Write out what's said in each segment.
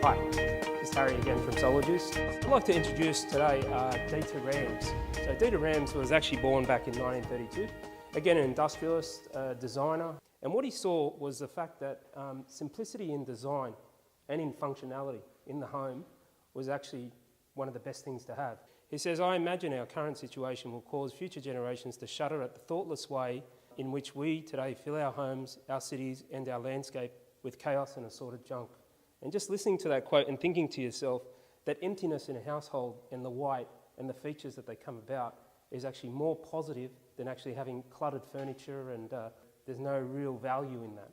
Hi, this is Harry again from Solar Juice. I'd like to introduce today Dieter Rams. So Dieter Rams was actually born back in 1932. Again, an industrialist, designer. And what he saw was the fact that simplicity in design and in functionality in the home was actually one of the best things to have. He says, I imagine our current situation will cause future generations to shudder at the thoughtless way in which we today fill our homes, our cities and our landscape with chaos and assorted junk. And just listening to that quote and thinking to yourself that emptiness in a household and the white and the features that they come about is actually more positive than actually having cluttered furniture, and there's no real value in that.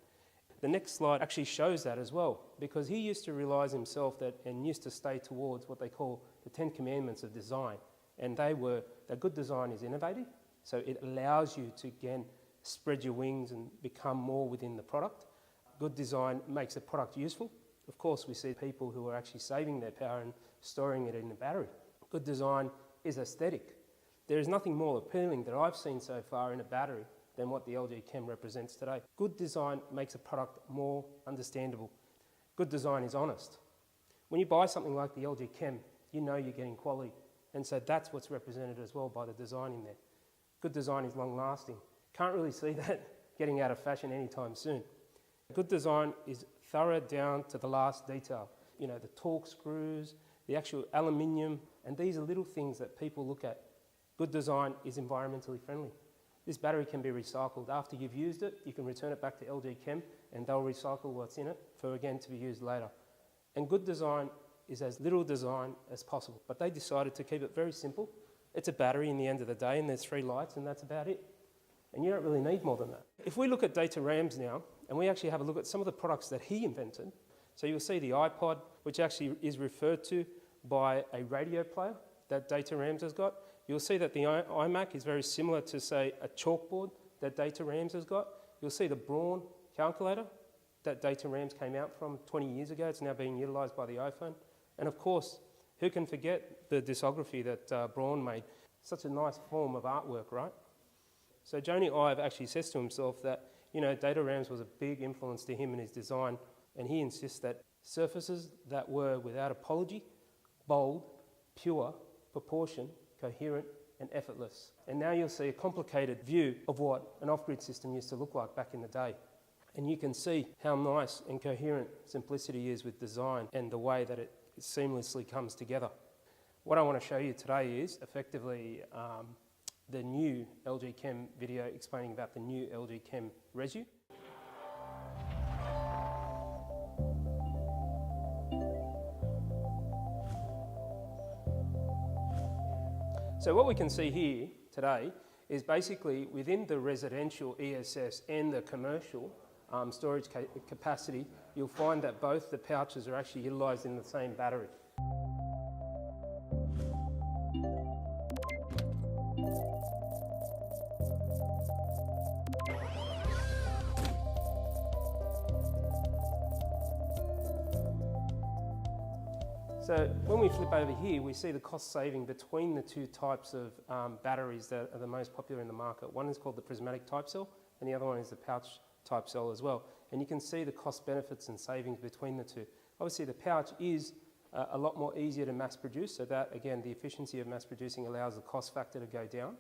The next slide actually shows that as well, because he used to realise himself that and used to stay towards what they call the 10 commandments of design. And they were that good design is innovative, so it allows you to again spread your wings and become more within the product. Good design makes a product useful. Of course, we see people who are actually saving their power and storing it in a battery. Good design is aesthetic. There is nothing more appealing that I've seen so far in a battery than what the LG Chem represents today. Good design makes a product more understandable. Good design is honest. When you buy something like the LG Chem, you know you're getting quality. And so that's what's represented as well by the design in there. Good design is long lasting. Can't really see that getting out of fashion anytime soon. Good design is thorough down to the last detail. You know, the torque screws, the actual aluminium, and these are little things that people look at. Good design is environmentally friendly. This battery can be recycled. After you've used it, you can return it back to LG Chem and they'll recycle what's in it for again to be used later. And good design is as little design as possible. But they decided to keep it very simple. It's a battery in the end of the day and there's 3 lights and that's about it. And you don't really need more than that. If we look at Dieter Rams now, and we actually have a look at some of the products that he invented, so you'll see the iPod, which actually is referred to by a radio player that Dieter Rams has got. You'll see that the iMac is very similar to, say, a chalkboard that Dieter Rams has got. You'll see the Braun calculator that Dieter Rams came out from 20 years ago. It's now being utilised by the iPhone. And of course, who can forget the discography that Braun made? Such a nice form of artwork, right? So Joni Ive actually says to himself that, you know, Dieter Rams was a big influence to him in his design, and he insists that surfaces that were without apology, bold, pure, proportion, coherent and effortless. And now you'll see a complicated view of what an off-grid system used to look like back in the day. And you can see how nice and coherent simplicity is with design and the way that it seamlessly comes together. What I want to show you today is effectively the new LG Chem video explaining about the new LG Chem RESU. So what we can see here today is basically within the residential ESS and the commercial storage capacity, you'll find that both the pouches are actually utilised in the same battery. So when we flip over here, we see the cost saving between the 2 types of batteries that are the most popular in the market. One is called the prismatic type cell, and the other one is the pouch type cell as well. And you can see the cost benefits and savings between the 2. Obviously the pouch is a lot more easier to mass produce, so that again, the efficiency of mass producing allows the cost factor to go down.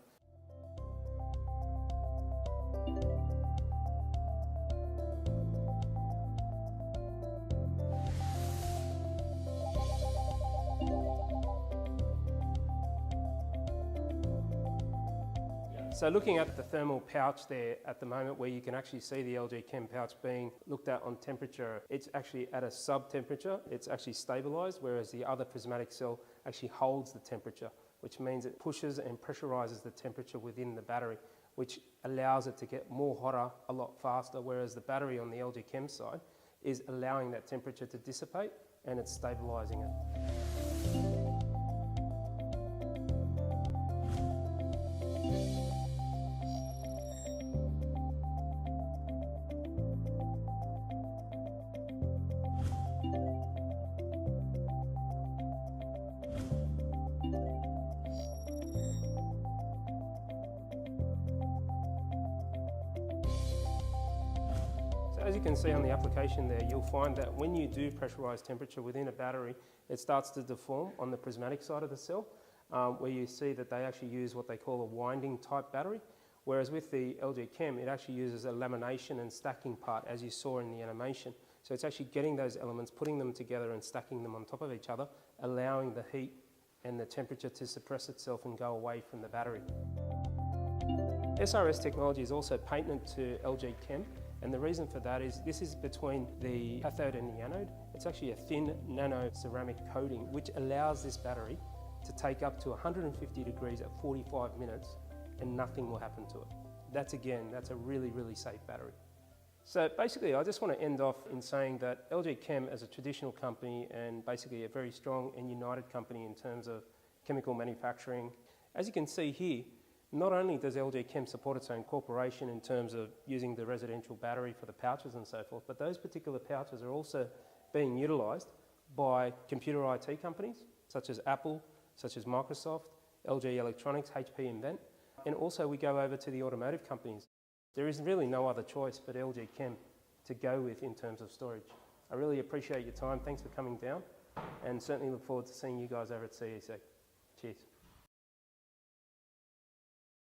So looking at the thermal pouch there at the moment, where you can actually see the LG Chem pouch being looked at on temperature, it's actually at a sub-temperature, it's actually stabilised, whereas the other prismatic cell actually holds the temperature, which means it pushes and pressurises the temperature within the battery, which allows it to get more hotter a lot faster, whereas the battery on the LG Chem side is allowing that temperature to dissipate and it's stabilising it. As you can see on the application there, you'll find that when you do pressurised temperature within a battery, it starts to deform on the prismatic side of the cell, where you see that they actually use what they call a winding type battery, whereas with the LG Chem, it actually uses a lamination and stacking part, as you saw in the animation. So it's actually getting those elements, putting them together and stacking them on top of each other, allowing the heat and the temperature to suppress itself and go away from the battery. SRS technology is also patented to LG Chem, and the reason for that is this is between the cathode and the anode. It's actually a thin nano ceramic coating which allows this battery to take up to 150 degrees at 45 minutes and nothing will happen to it. That's a really, really safe battery. So basically, I just want to end off in saying that LG Chem as a traditional company and basically a very strong and united company in terms of chemical manufacturing. As you can see here, not only does LG Chem support its own corporation in terms of using the residential battery for the pouches and so forth, but those particular pouches are also being utilised by computer IT companies such as Apple, such as Microsoft, LG Electronics, HP Invent, and also we go over to the automotive companies. There is really no other choice but LG Chem to go with in terms of storage. I really appreciate your time. Thanks for coming down, and certainly look forward to seeing you guys over at CEC. Cheers.